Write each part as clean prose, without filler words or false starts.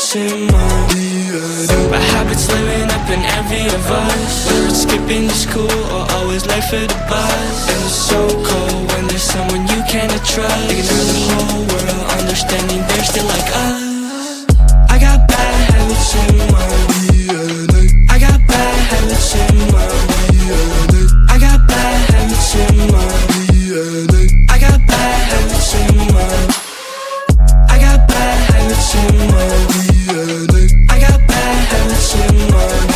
habits in mind. My habits living up in envy of us. Whether it's skipping to school or always late for the bus. And it's so cold when there's someone you cannot trust. Ignore the whole world, understanding they're still like us. I got bad habits in mind. I got bad habits in mind. I got bad habits in mind. I got bad habits in mind. I got bad habits in mind. I got bad habits in mind.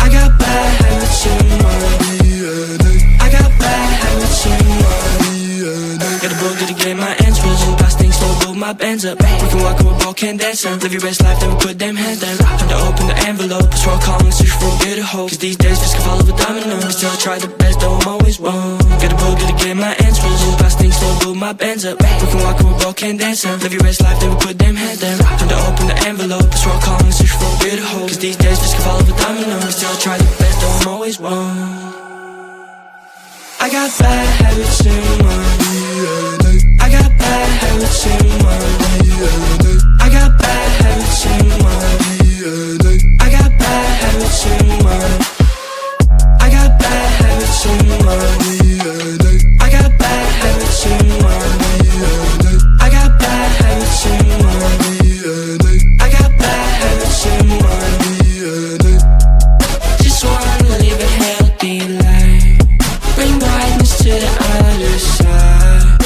I got bad habits in mind. I got bad habits in mind. Got a book, gotta get my answers. Past things slow, build my bands up. We can walk with a ball, can't dance up. Live your best life, never put them hands down. Time to open the envelope, scroll calling, search for a bit of hope. Cause these days just can fall over dominoes. Still I try the best, though I'm always wrong. Got a book, gotta get my answers. Past things slow, build my bands up. We can walk with a ball, can't dance up. Live your best life, never put them hands down. Time to open the envelope, scroll calling, search for a bit of hope. Cause these days just can fall over dominoes. Still I try the best, though I'm always wrong. I got bad habits in mind. I got bad habits in mind. I got bad habits in mind. I got bad habits in mind. I got bad habits in mind. I got bad habits in mind. I got bad habits in mind. I got bad habits in mind. Just wanna live a healthy life. Bring brightness to the other side.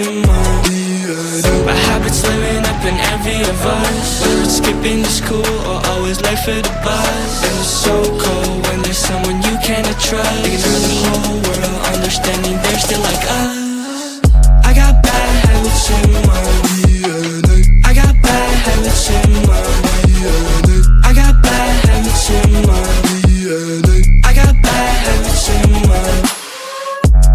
in my DNA. My habits living up in envy of us, whether it's skipping to school or always late for the bus. And it's so cold when there's someone you cannot trust. They can turn the whole world understanding they're still like us. I got bad habits in my DNA. I got bad habits in my DNA. I got bad habits in my DNA. I got bad habits in my.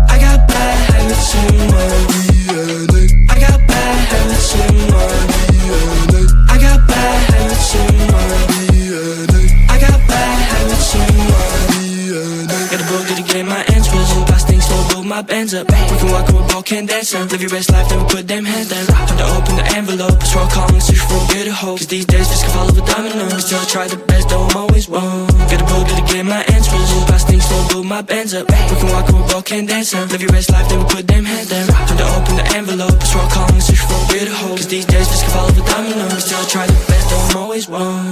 I got bad habits in my DNA. I got bad habits in my DNA. I got bad habits in my DNA. I got bad habits in my DNA. Got a book, gotta get my answers. Past things slow, build my bands up. We can walk, we can dance up. Live your best life, never put them hands down. Time to open the envelope, scroll calling, search for a bit of hope. Cause these days just can fall over dominoes. Still I try the best, though I'm always wrong. Got a book, gotta get my answers. Past things slow, build my bands up. We can walk, we can dance up. Live your best life, never put them hands down. Time to open the envelope, scroll calling, search for a bit of hope. Cause these days just can fall over dominoes. Still I try the best, though I'm always wrong.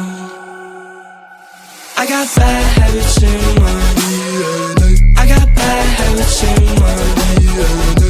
I got bad habits in my DNA. I got bad habits in my DNA.